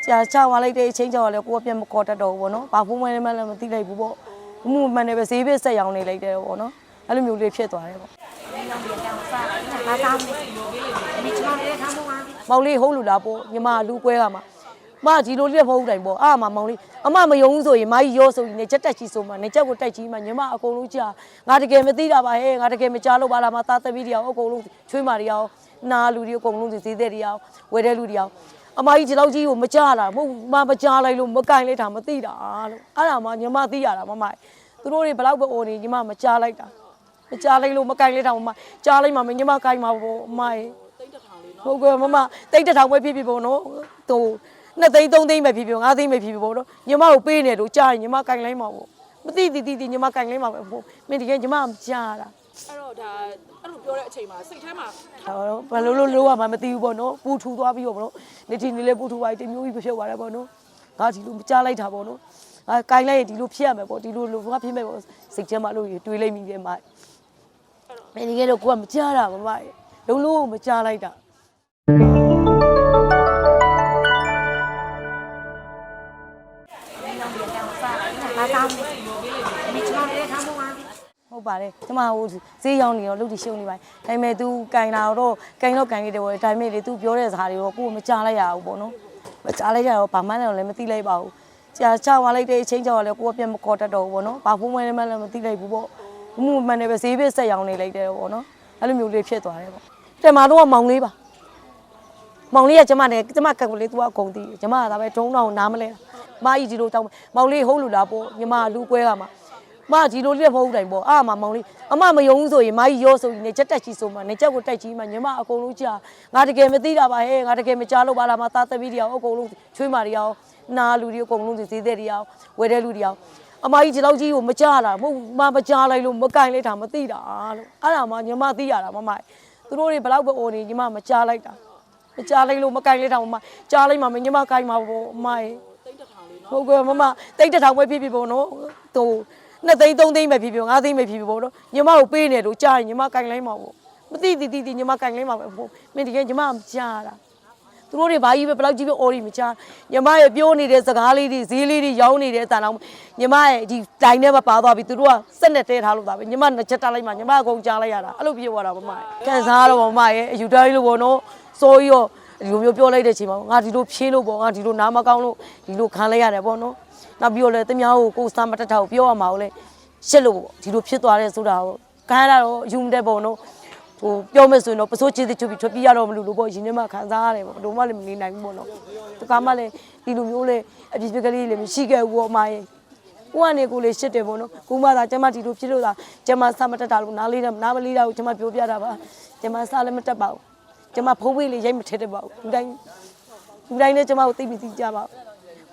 ကြာချသွားလိုက်တဲ့အချင်းကြော်လည်းကိုကပြန်မခေါ်တတ်တော့ဘူးပေါ့နော်။ဘာဖုန်းမဲမှလည်းမသိလိုက်ဘူးပေါ့။မှုမှန်တယ်ပဲဈေးပစ်ဆက်ရောင်းနေလိုက်တယ်ပေါ့နော်။အဲ့လိုမျိုးလေးဖြစ်သွားတယ်ပေါ့။မောင်လေးဟုတ်လူလားပေါ့ညီမလူကွဲကမှာမဒီလိုလက်မဟုတ်တိုင်ပေါ့အာမမောင်လေးအမမယုံဆိုရင်မကြီးရောဆိုရင်နေချက်တက်ချီဆိုမှနေချက်ကိုတိုက်ချီမှညီမအကုန်လုံးကြာငါတကယ်မသိတာပါဟဲ့ငါတကယ်မကြားလို့ပါလားမသားသမီးတွေအောင်အကုန်လုံးချွေးမာတွေအောင်နာလူတွေအကုန်လုံးဈေးသက်တွေအောင်ဝယ်တဲ့လူတွေအောင်အမကြီးဒီလောက်ကြီးကိုမကြားလာမဟုတ်မကြားလိုက်လို့မကင်လိုက်တာမသိတာလို့အဲ့ဒါမှညီမသိရတာမမသူတို့တွေဘလောက်ပဲအိုနေညီမမကြားလိုက်တာမကြားလိုက်လို့မကင်လိုက်တာမကြားလိုက်မှညီမကင်မှာပေါ့အမရဲ့ဟုတ်ကဲ့မမတိတ်တထောင်ပဲဖြစ်ဖြစ်ပေါ့နော်ဟို2 သိန်း3 သိန်းပဲဖြစ်ဖြစ်5 သိန်းပဲဖြစ်ဖြစ်ပေါ့နော်ညီမကိုပေးနေလို့ကြားရင်ညီမကင်လိုက်မှာပေါ့မသိညီမကင်လိုက်မှာပဲပေါ့မင်းတကယ်ညီမမကြားတာအဲ့တော့ဒါအဲ့လိုပြောတဲ့အချိန်မှာစိတ်ထဲမှာဘယ်လိုလို့ရမှာမသိဘူးပေါ့နော်ပူထူသွားပြီးတော့ပေါ့နော်နေတီနေလေးပူထူသွားပြီးတမျိုးကြီးဖြစ်သွားတယ်ပေါ့နော်ငါဒီလိုမကြားလိုက်တာပေါ့နော်ငါကင်လိုက်ရင်ဒီလိုဖြစ်ရမယ်ပေါ့ဒီလိုလိုငါဖြစ်မယ်ပေါ့စိတ်ထဲမှာလို့တွေးလိုက်မိတယ်မမင်းတကယ်တော့ကိုကမကြားတာမမလုံးလုံးမကြားလိုက်တာဟုတ်ပါတယ်ကျမဟိုဈေးရောင်းနေတော့လုပ်တည်ရှုံနေပါတယ်ဒါပေမဲ့ तू ကင်လာတော့ကင်တော့ကင်နေတယ်ပေါ့ဒါပေမဲ့လေ तू ပြောတဲ့စကားတွေတော့ကိုယ်မကြားလိုက်ရဘူးပေါ့နော်မကြားလိုက်ရတော့ဘာမှလည်းမသိလိုက်ပါဘူးကြာချသွားလိုက်တဲ့အချင်းကြော်လည်းကိုယ်ပြန်မခေါ်တတ်တော့ဘူးပေါ့နော်ဘာဖုန်းမဲမှလည်းမသိလိုက်ဘူးပေါ့မှုမှန်တယ်ပဲဈေးပစ်ဆက်ရောင်းနေလိုက်တယ်ပေါ့နော်အဲ့လိုမျိုးလေးဖြစ်သွားတယ်ပေါ့တယ်မာတော့မောင်လေးပါမောင်လေးကကျမနဲ့ကျမကက်ကိုလေး तू အကုန်သိကျမကဒါပဲဒုံးတော့နားမလဲမကြီးဒီလိုတောင်းမောင်လေးဟုတ်လူလားပေါ့ညီမလူကွဲကမှာမဒီလိုလက်မဟုတ်တိုင်ပေါ့အာမမောင်လေးအမမယုံဆိုရင်မကြီးရောဆိုရင်နေချက်တက်ချီဆိုမှနေချက်ကိုတိုက်ချီမှညီမအကုန်လုံးကြာငါတကယ်မသိတာပါဟဲ့ငါတကယ်မကြားလို့ပါလားမသားသမီးတွေအောင်အကုန်လုံးချွေးမာတွေအောင်နာလူတွေအကုန်လုံးဈေးသက်တွေအောင်ဝယ်တဲ့လူတွေအောင်အမကြီးဒီလောက်ကြီးကိုမကြားလာမဟုတ်မကြားလိုက်လို့မကင်လိုက်တာမသိတာလို့အဲ့ဒါမှညီမသိရတာမမသူတို့တွေဘလောက်ပဲအိုနေညီမမကြားလိုက်တာမကြားလိုက်လို့မကင်လိုက်တာမကြားလိုက်မှညီမကင်မှာပေါ့အမရဲ့ဟုတ်ကဲ့မမတိတ်တထောင်ပဲဖြစ်ဖြစ်ပေါ့နော်ဟို2 သိန်း3 သိန်းပဲဖြစ်ဖြစ်5 သိန်းပဲဖြစ်ဖြစ်ပေါ့နော်ညီမကိုပေးနေလို့ကြားရင်ညီမကင်လိုက်မှာပေါ့မသိညီမကင်လိုက်မှာပဲပေါ့မင်းတကယ်ညီမမကြားတာသူတို့တွေဘာကြီးပဲဘယ်လောက်ကြီးပဲအော်ရီမကြားညီမရဲ့ပြောနေတဲ့စကားလေးတွေဈေးလေးတွေရောင်းနေတဲ့အတန်အောင်ညီမရဲ့ဒီတိုင်ထဲမှာပါသွားပြီသူတို့ကစက်နဲ့တဲထားလို့သားပဲညီမနှစ်ချက်တက်လိုက်မှညီမအကုန်ကြားလိုက်ရတာအဲ့လိုဖြစ်သွားတာမမကန်စားတော့မမရဲ့အယူတိုင်းလို့ပေါ့နော်စိုးရောဒီလိုမျိုးပြောလိုက်တဲ့အချိန်မှာငါဒီလိုဖြေးလို့ပေါ့ငါဒီလိုနားမကောင်းလို့ဒီလိုခံလိုက်ရတယ်ပေါ့နော်နောက်ပြီးတော့လေတမ ्या ကိုစားမတက်တာကိုပြောရမှာကိုလေရှစ်လို့ပေါ့ဒီလိုဖြစ်သွားတယ်ဆိုတာကိုခံရတော့ယူမတဲ့ပေါ့နော်ဟိုပြောမယ်ဆိုရင်တော့ပစိုးချစ်ချပြီးထွက်ပြေးရတော့မလို့လို့ပေါ့ရင်ထဲမှာခံစားရတယ်ပေါ့တို့မှလည်းမနေနိုင်ဘူးပေါ့နော်တခါမှလည်းဒီလိုမျိုးလေအပြစ်ပြကလေးလည်းမရှိခဲ့ဘူးပေါ့အမရဲ့ကိုကနေကိုလေရှစ်တယ်ပေါ့နော်ကိုမသာကျမဒီလိုဖြစ်လို့သာကျမစားမတက်တာလို့နားမလေးတာကိုကျမပြောပြတာပါကျမစားလည်းမတက်ပါဘူးကျမဖုံးပေးလေးရိုက်မထက်တဲ့ပါဘူးဒီတိုင်းလည်းကျမကိုသိပြီးသိကြပါ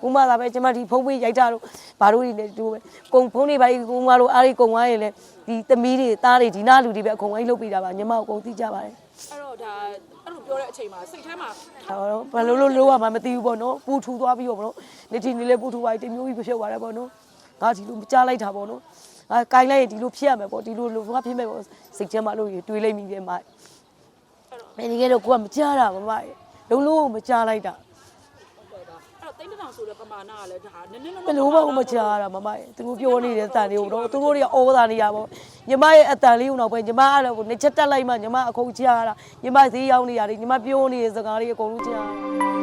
ဘူးမသာပဲကျမဒီဖုံးပေးရိုက်တာလို့ဘာလို့ဒီလဲတို့ပဲကုံဖုံးနေပါကိုမလို့အားကြီးကုံသွားရင်လေဒီသမီးတွေသားတွေဒီနာလူတွေပဲအကုန်လုံးလှုပ်ပေးတာပါညီမကိုအကုန်သိကြပါတယ်အဲ့တော့ဒါအဲ့လိုပြောတဲ့အချိန်မှာစိတ်ထဲမှာဘယ်လိုလို့ရမှာမသိဘူးပေါ့နော်ပူထူသွားပြီးတော့ပေါ့နော်နေတီနေလေးပူထူသွားပြီးတမျိုးကြီးဖြစ်သွားတယ်ပေါ့နော်ငါဒီလိုမကြားလိုက်တာပေါ့နော်ငါကင်လိုက်ရင်ဒီလိုဖြစ်ရမယ်ပေါ့ဒီလိုလိုငါဖြစ်မယ်ပေါ့စိတ်ထဲမှာလို့တွေးလိုက်မိတယ်မမင်းတကယ်တော့ကိုကမကြားတာမမလုံးလုံးမကြားလိုက်တာအဲ့တော့တိတ်တောင်ဆိုတဲ့ပမာဏကလည်းဒါနည်းနည်းဘယ်လိုမှမကြားတာမမသူတို့ပြောနေတဲ့အတန်လေးကိုတော့သူတို့တွေကအော်တာနေရပေါ့ညီမရဲ့အတန်လေးကိုတော့ပဲညီမအဲ့လိုနေချက်တက်လိုက်မှညီမအခုကြားတာညီမဈေးရောက်နေရတယ်ညီမပြောနေတဲ့စကားလေးအကုန်လုံးကြား